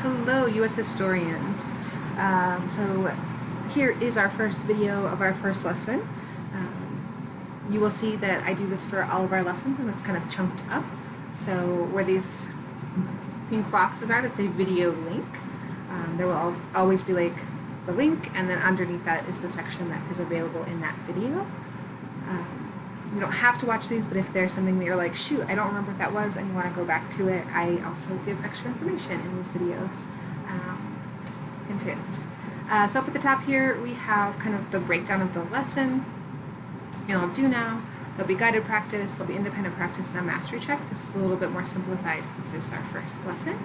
Hello, U.S. historians. So here is our first video of our first lesson. You will see that I do this for all of our lessons and it's kind of chunked up. So where these pink boxes are, that's a video link. There will always be like the link, and then underneath that is the section that is available in that video. You don't have to watch these, but if there's something that you're like, shoot, I don't remember what that was, and you want to go back to it, I also give extra information in these videos. Hint, hint. So up at the top here, we have kind of the breakdown of the lesson. You'll do now. There'll be guided practice, there'll be independent practice, and a mastery check. This is a little bit more simplified since this is our first lesson.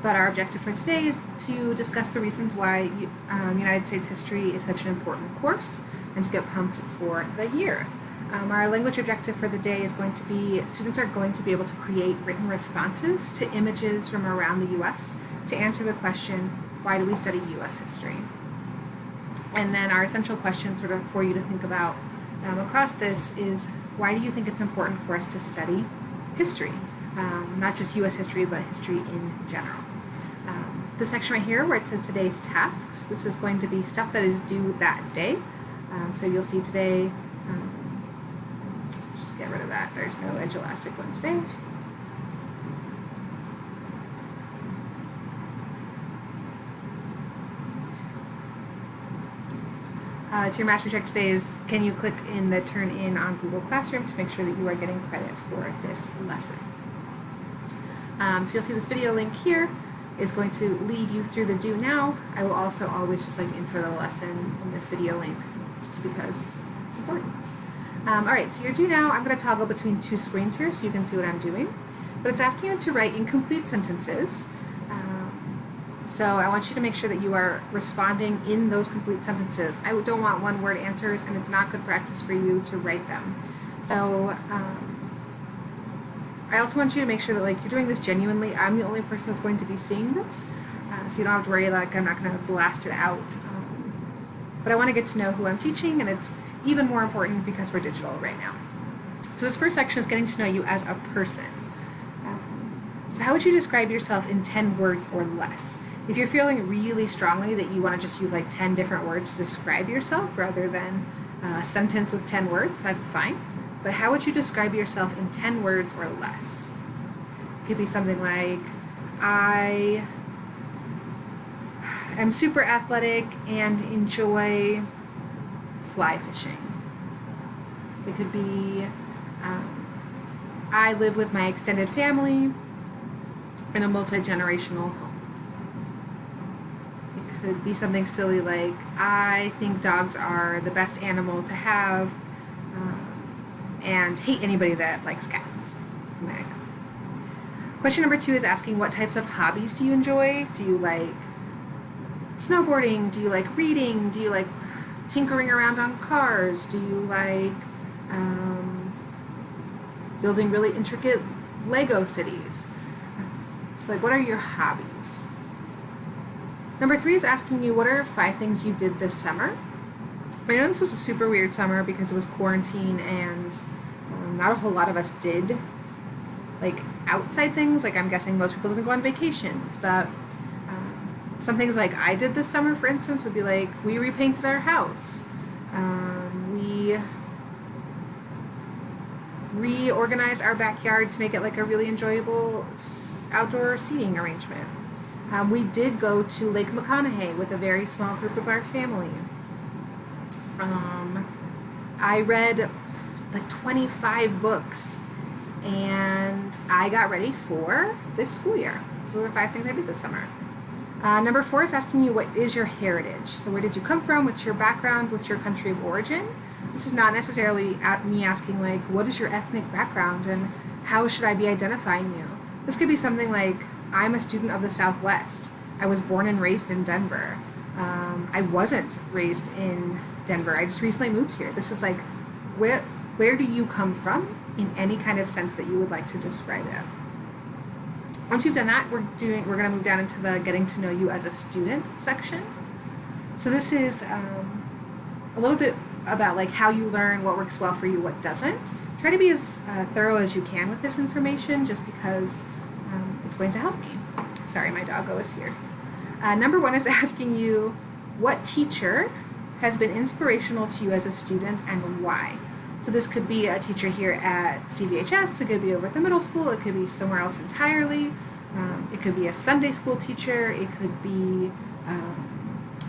But our objective for today is to discuss the reasons why United States history is such an important course and to get pumped for the year. Our language objective for the day is going to be, students are going to be able to create written responses to images from around the U.S. to answer the question, why do we study U.S. history? And then our essential question sort of for you to think about across this is, why do you think it's important for us to study history? Not just U.S. history, but history in general. The section right here where it says today's tasks, this is going to be stuff that is due that day. So you'll see today, just get rid of that. There's no edge elastic one today. So your mastery check today is, can you click in the turn in on Google Classroom to make sure that you are getting credit for this lesson. So you'll see this video link here is going to lead you through the do now. I will also always just like intro the lesson in this video link just because it's important. Alright, so your do now, I'm going to toggle between two screens here so you can see what I'm doing. But it's asking you to write incomplete sentences. So I want you to make sure that you are responding in those complete sentences. I don't want one-word answers, and it's not good practice for you to write them. So I also want you to make sure that like you're doing this genuinely. I'm the only person that's going to be seeing this, so you don't have to worry like I'm not going to blast it out. But I want to get to know who I'm teaching, and it's even more important because we're digital right now. So this first section is getting to know you as a person. So how would you describe yourself in 10 words or less? If you're feeling really strongly that you want to just use like 10 different words to describe yourself rather than a sentence with 10 words, that's fine. But how would you describe yourself in 10 words or less? It could be something like, I am super athletic and enjoy fly fishing. It could be, I live with my extended family in a multi-generational home. It could be something silly like, I think dogs are the best animal to have and hate anybody that likes cats. Something like that. Question number 2 is asking, what types of hobbies do you enjoy? Do you like snowboarding? Do you like reading? Do you like tinkering around on cars? Do you like building really intricate Lego cities? So like, what are your hobbies? Number 3 is asking you, what are 5 things you did this summer? I know this was a super weird summer because it was quarantine and not a whole lot of us did like outside things. Like I'm guessing most people didn't go on vacations, but some things like I did this summer, for instance, would be like, we repainted our house. We reorganized our backyard to make it like a really enjoyable outdoor seating arrangement. We did go to Lake McConaughey with a very small group of our family. I read like 25 books and I got ready for this school year. So those are 5 things I did this summer. Number 4 is asking you, what is your heritage? So where did you come from? What's your background? What's your country of origin? This is not necessarily me asking like, what is your ethnic background and how should I be identifying you? This could be something like, I'm a student of the Southwest. I was born and raised in Denver. I wasn't raised in Denver. I just recently moved here. This is like, where do you come from in any kind of sense that you would like to describe it? Once you've done that, we're going to move down into the getting to know you as a student section. So this is a little bit about like how you learn, what works well for you, what doesn't. Try to be as thorough as you can with this information just because it's going to help me. Sorry, my doggo is here. Number one is asking you, what teacher has been inspirational to you as a student and why? So this could be a teacher here at CVHS, it could be over at the middle school, it could be somewhere else entirely. It could be a Sunday school teacher, it could be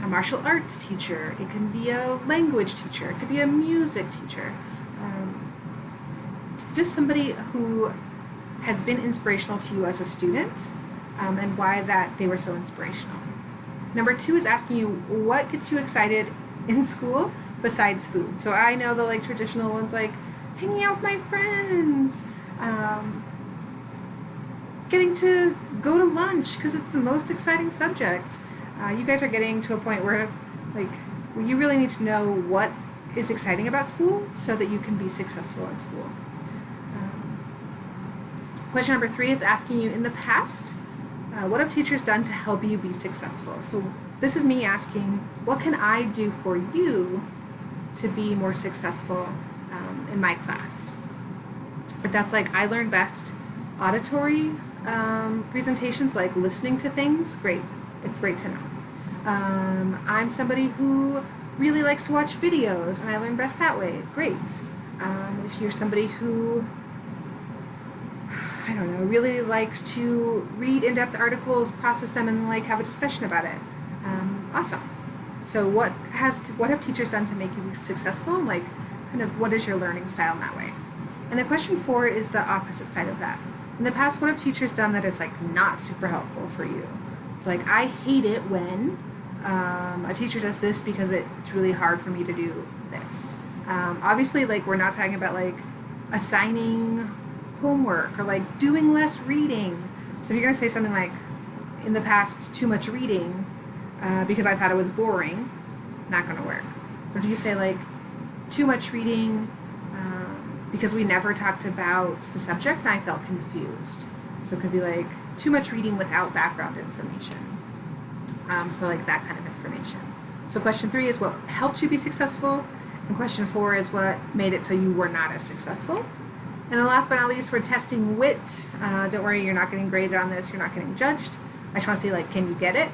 a martial arts teacher, it can be a language teacher, it could be a music teacher. Just somebody who has been inspirational to you as a student, and why that they were so inspirational. Number two is asking you, what gets you excited in school besides food? So I know the like traditional ones, like hanging out with my friends, getting to go to lunch because it's the most exciting subject. You guys are getting to a point where you really need to know what is exciting about school so that you can be successful in school. Question number three is asking you, in the past, what have teachers done to help you be successful? So this is me asking, what can I do for you to be more successful in my class? But that's like, I learn best auditory presentations, like listening to things. Great, it's great to know. I'm somebody who really likes to watch videos, and I learn best that way. Great. If you're somebody who, I don't know, really likes to read in-depth articles, process them, and like have a discussion about it. Awesome. So what have teachers done to make you successful? Like, kind of, what is your learning style in that way? And then question four is the opposite side of that. In the past, what have teachers done that is like not super helpful for you? It's like, I hate it when a teacher does this because it's really hard for me to do this. Obviously, like, we're not talking about like assigning homework or like doing less reading. So if you're gonna say something like, in the past, too much reading because I thought it was boring, not gonna work. Or do you say like, too much reading because we never talked about the subject and I felt confused? So it could be like, too much reading without background information. So like that kind of information. So question three is what helped you be successful, and question four is what made it so you were not as successful. And then last but not least, we're testing wit. Don't worry, you're not getting graded on this, you're not getting judged. I just want to see, like, can you get it?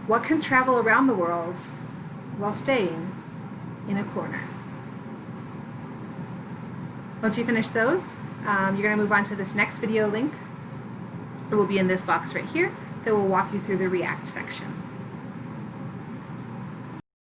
What can travel around the world while staying in a corner? Once you finish those, you're going to move on to this next video link. It will be in this box right here that will walk you through the React section.